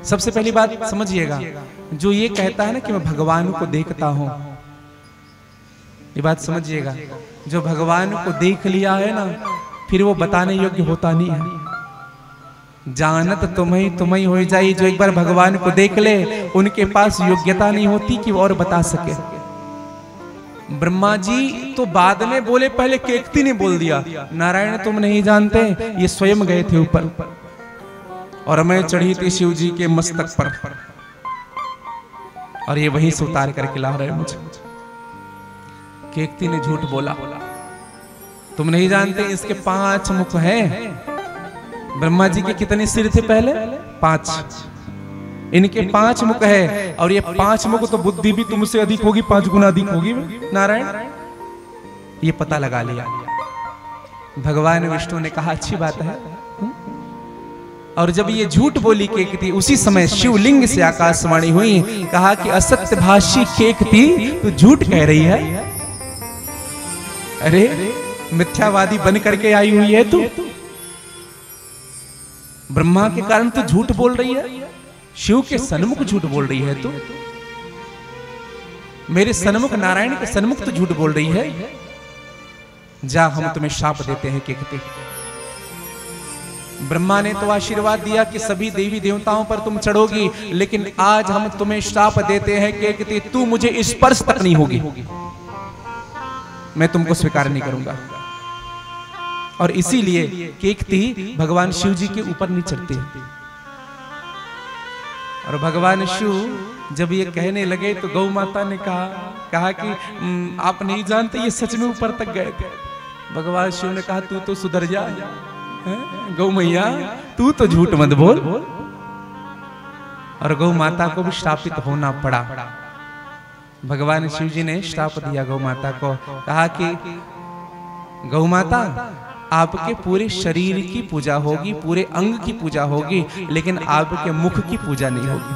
सबसे पहली बात समझिएगा, जो ये कहता है ना कि मैं भगवान को देखता हूं, ये बात समझिएगा, जो भगवान को देख लिया है ना, फिर वो बताने योग्य होता नहीं है। जानत तुम्हें हो जाई, जो एक बार भगवान को देख ले उनके पास योग्यता नहीं होती कि वो और बता सके। ब्रह्मा जी तो बाद में बोले, पहले केकती ने बोल दिया, नारायण तुम नहीं जानते, ये स्वयं गए थे ऊपर और मैं चढ़ी थी शिव जी के मस्तक पर, और ये वहीं से उतार करके ला रहे मुझे। केकती ने झूठ बोला, तुम नहीं जानते इसके 5 मुख हैं। ब्रह्मा जी के कितने सिर थे पहले? 5। इनके 5 मुख है, और ये 5 मुख तो बुद्धि भी तुमसे अधिक होगी, 5 गुना अधिक होगी नारायण। ये पता लगा लिया। भगवान विष्णु ने कहा अच्छी बात है। और जब ये झूठ बोली केकती, उसी समय शिवलिंग से आकाशवाणी हुई, कहा कि असत्य भाषी केकती, तू झूठ कह रही है। अरे मिथ्यावादी बन करके आई हुई है तू, ब्रह्मा के कारण तू झूठ बोल रही है, शिव के सन्मुख झूठ बोल रही है तू, मेरे सन्मुख नारायण के सन्मुख तू झूठ बोल रही है। जा, हम तुम्हें शाप देते हैं केकती। ब्रह्मा ने तो आशीर्वाद दिया कि सभी देवी देवताओं पर तुम चढ़ोगी, लेकिन आज हम तुम्हें श्राप देते हैं केकती, तू मुझे स्पर्श तक नहीं होगी, मैं तुमको स्वीकार नहीं करूंगा। और इसीलिए केकती भगवान शिव जी के ऊपर नहीं चढ़ती। और भगवान शिव जब ये कहने लगे तो गौ माता ने कहा कि आप नहीं जानते ये सच में ऊपर तक गए थे। भगवान शिव ने कहा तू तो सुधर जा, गौ मैया तू तो झूठ मत बोल। और गौ माता को भी श्रापित होना पड़ा। भगवान शिव जी ने श्राप दिया गौ माता को, कहा कि गौ माता आपके पूरे शरीर की पूजा होगी, पूरे अंग की पूजा होगी, लेकिन आपके मुख की पूजा नहीं होगी।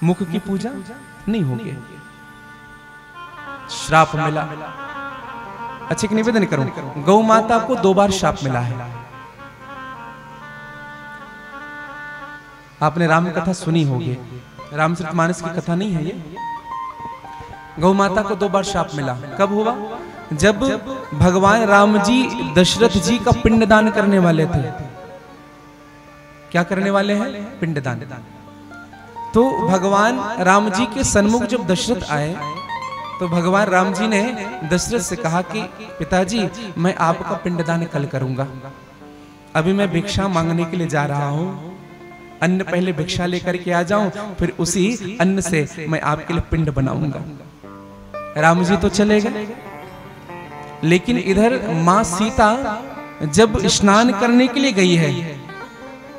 मुख की पूजा नहीं होगी। श्राप मिला। अच्छा एक निवेदन करूं, गौ माता को 2 बार श्राप मिला है। आपने राम कथा सुनी होगी, रामचरितमानस की कथा नहीं है ये। गौ माता को 2 बार श्राप मिला। कब हुआ? जब भगवान राम जी दशरथ जी का पिंडदान करने वाले थे। क्या करने वाले हैं? पिंडदान। तो भगवान राम जी के सन्मुख जब दशरथ आए तो भगवान राम जी ने दशरथ से कहा कि पिताजी मैं आपका पिंडदान कल करूंगा, अभी मैं भिक्षा मांगने के लिए जा रहा हूं, अन्न पहले भिक्षा लेकर के आ जाऊं, फिर उसी अन्न से मैं आपके लिए पिंड बनाऊंगा। राम जी तो चले गए, लेकिन इधर मां सीता जब स्नान करने के लिए गई है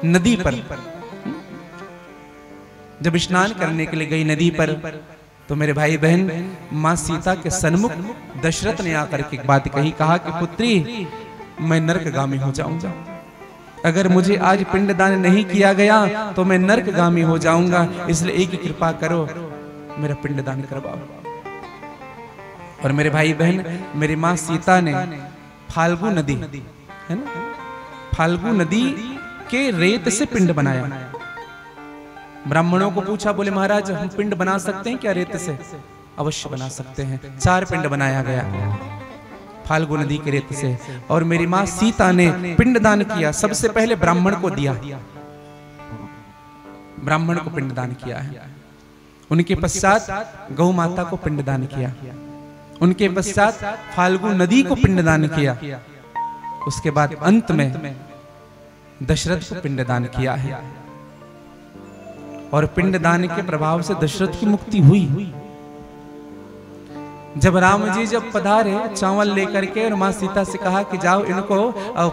नदी पर, जब स्नान करने के लिए गई नदी पर, तो मेरे भाई बहन मां सीता के सन्मुख दशरथ ने आकर के एक बात कही, कहा कि पुत्री मैं नरकगामी हो जाऊंगा, अगर मुझे आज पिंडदान नहीं किया गया तो मैं नरकगामी हो जाऊंगा, इसलिए एक ही कृपा करो मेरा पिंडदान करवाओ। और मेरे भाई बहन मेरी माँ सीता ने फाल्गु नदी है ना, फाल्गु नदी के रेत से पिंड बनाया। ब्राह्मणों को पूछा, बोले महाराज हम पिंड बना सकते हैं क्या रेत से? अवश्य बना सकते हैं। 4 पिंड बनाया गया फाल्गु नदी के रेत से। और मेरी माँ सीता ने पिंडदान किया। सबसे पहले ब्राह्मण को दिया, ब्राह्मण को पिंडदान किया है। उनके पश्चात गौ माता को पिंडदान किया, उनके पश्चात फाल्गु नदी को पिंडदान किया, उसके बाद अंत में दशरथ को पिंडदान किया है। और पिंडदान के प्रभाव से दशरथ की मुक्ति हुई। जब राम जी जब पधारे चावल लेकर के, और माँ सीता से कहा कि जाओ इनको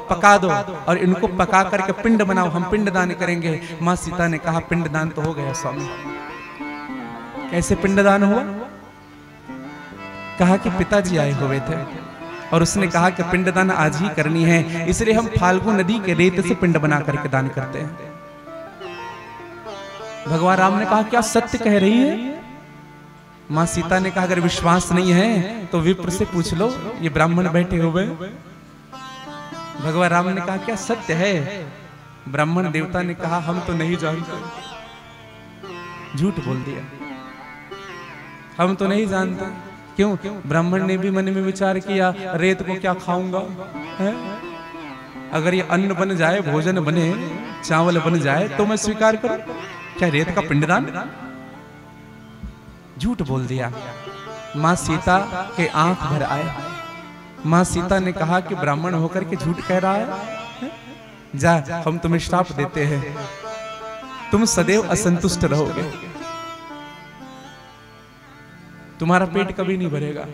पका दो और इनको पका करके पिंड बनाओ, हम पिंडदान करेंगे। माँ सीता ने कहा पिंडदान तो हो गया स्वामी। कैसे पिंडदान हुआ? कहा कि पिताजी आए हुए थे और उसने कहा कि पिंडदान आज ही करनी है, इसलिए हम फाल्गु नदी के रेत से पिंड बना करके दान करते हैं। भगवान राम ने कहा क्या सत्य कह रही है? माँ सीता ने कहा अगर विश्वास नहीं है तो विप्र से पूछ लो, ये ब्राह्मण बैठे हुए। भगवान राम ने कहा क्या सत्य है? ब्राह्मण देवता ने कहा हम तो नहीं जानते, झूठ बोल दिया, हम तो नहीं जानते। क्यों? ब्राह्मण ने भी मन में विचार किया, रेत को क्या खाऊंगा है? अगर ये अन्न बन जाए, भोजन बने, चावल बन जाए तो मैं स्वीकार करूं, क्या रेत का पिंडदान? झूठ बोल दिया। मां सीता के आंख भर आए। मां सीता ने कहा कि ब्राह्मण होकर के झूठ कह रहा है, जा हम तुम्हें श्राप देते हैं, तुम सदैव असंतुष्ट रहोगे, तुम्हारा पेट कभी नहीं भरेगा।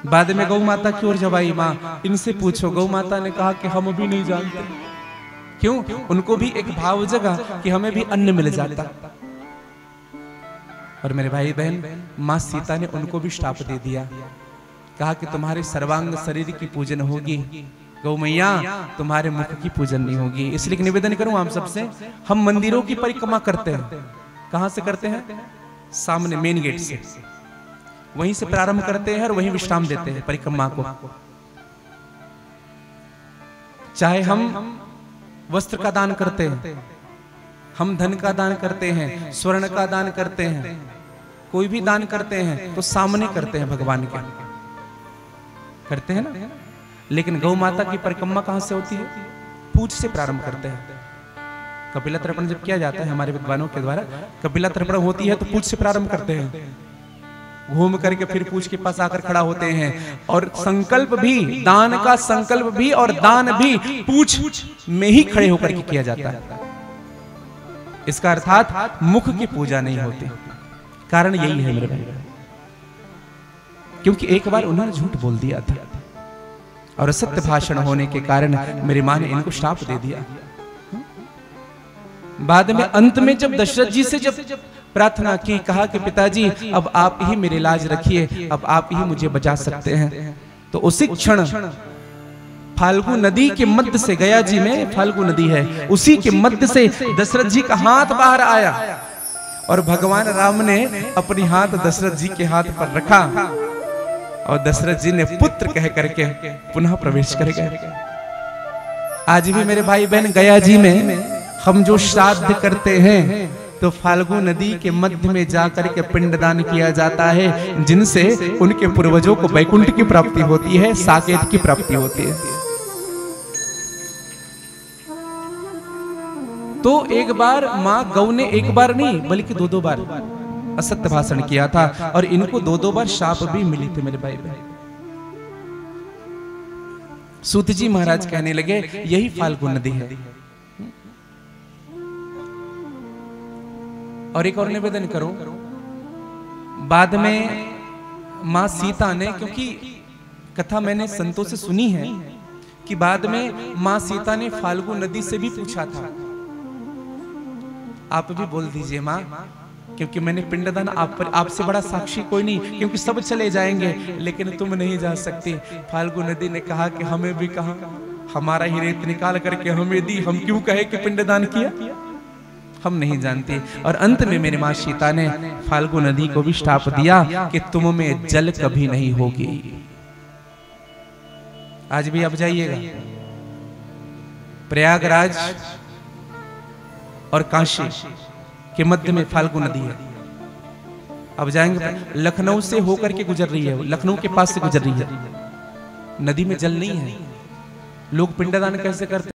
बाद में गौ माता की ओर जब आई मां, इनसे पूछो। गौ माता ने कहा कि हम भी नहीं जानते। क्यों? उनको भी एक भाव जगा कि हमें भी अन्न मिल जाता। और मेरे भाई बहन, मां सीता ने उनको भी श्राप दे दिया, कहा कि तुम्हारे सर्वांग शरीर की पूजन होगी, गौ मैया तुम्हारे मुख की पूजन नहीं होगी। इसलिए निवेदन करूं आप सबसे, हम मंदिरों की परिक्रमा करते हैं। कहां से करते हैं? सामने मेन गेट से, वहीं से प्रारंभ करते हैं और वहीं विश्राम देते हैं परिक्रमा को। चाहे हम वस्त्र का दान करते हैं, हम धन का दान करते हैं, स्वर्ण का दान करते हैं, कोई भी दान करते हैं तो सामने करते हैं, भगवान के करते हैं ना। लेकिन गौ माता की परिक्रमा कहां से होती है? पूज से प्रारंभ करते हैं। कपिला तर्पण जब किया जाता है हमारे विद्वानों के द्वारा, कपिला तर्पण होती है तो पूज से प्रारंभ करते हैं, घूम करके फिर पूज के पास आकर खड़ा होते हैं। और संकल्प भी, दान का संकल्प भी और दान भी पूज में ही खड़े होकर के किया जाता है। इसका अर्थात मुख की पूजा नहीं होती। कारण यही है मेरे भाई, क्योंकि एक बार उन्होंने झूठ बोल दिया था और असत्य भाषण होने के कारण मेरी मां ने इनको श्राप दे दिया। बाद में अंत में जब दशरथ जी से जब प्रार्थना की, कहा कि पिताजी अब आप ही मेरे लाज रखिए, अब आप ही मुझे बचा सकते हैं, तो उसी क्षण फाल्गु नदी के मध्य से, गया जी में फाल्गु नदी है, उसी के मध्य से दशरथ जी का हाथ बाहर आया और भगवान राम ने अपनी हाथ दशरथ जी के हाथ पर रखा और दशरथ जी ने पुत्र कह करके पुनः प्रवेश कर गए। आज भी मेरे भाई बहन गया जी में हम जो श्राद्ध करते हैं तो फाल्गु नदी के मध्य में जाकर के पिंडदान किया जाता है, जिनसे उनके पूर्वजों को वैकुंठ की प्राप्ति होती है, साकेत की प्राप्ति होती है। तो एक बार मां गौ ने एक बार नहीं बल्कि दो बार असत्य भाषण किया था और इनको दो बार शाप भी मिली थी मेरे भाई बहन। सूत जी महाराज कहने लगे यही फाल्गु नदी है। और एक और निवेदन करो, बाद में मां सीता ने, क्योंकि कथा मैंने संतों से सुनी है कि बाद में मां सीता ने फाल्गु नदी से भी पूछा था, आप भी बोल दीजिए मां, क्योंकि मैंने पिंडदान आपसे बड़ा साक्षी कोई नहीं, क्योंकि सब चले जाएंगे लेकिन तुम नहीं जा सकती। फाल्गु नदी ने कहा कि हमें भी कहा, हमारा ही रेत निकाल करके हमें दी, हम क्यों कहे कि पिंडदान किया, हम नहीं जानते। और अंत में मेरी मां सीता ने फाल्गु नदी को भी श्राप दिया कि तुम में जल कभी नहीं होगी। आज भी अब जाइएगा, प्रयागराज और काशी के मध्य में फाल्गु नदी है। अब जाएंगे, लखनऊ से होकर के गुजर रही है, लखनऊ के पास से गुजर रही है, नदी में जल नहीं है। लोग पिंडदान कैसे करते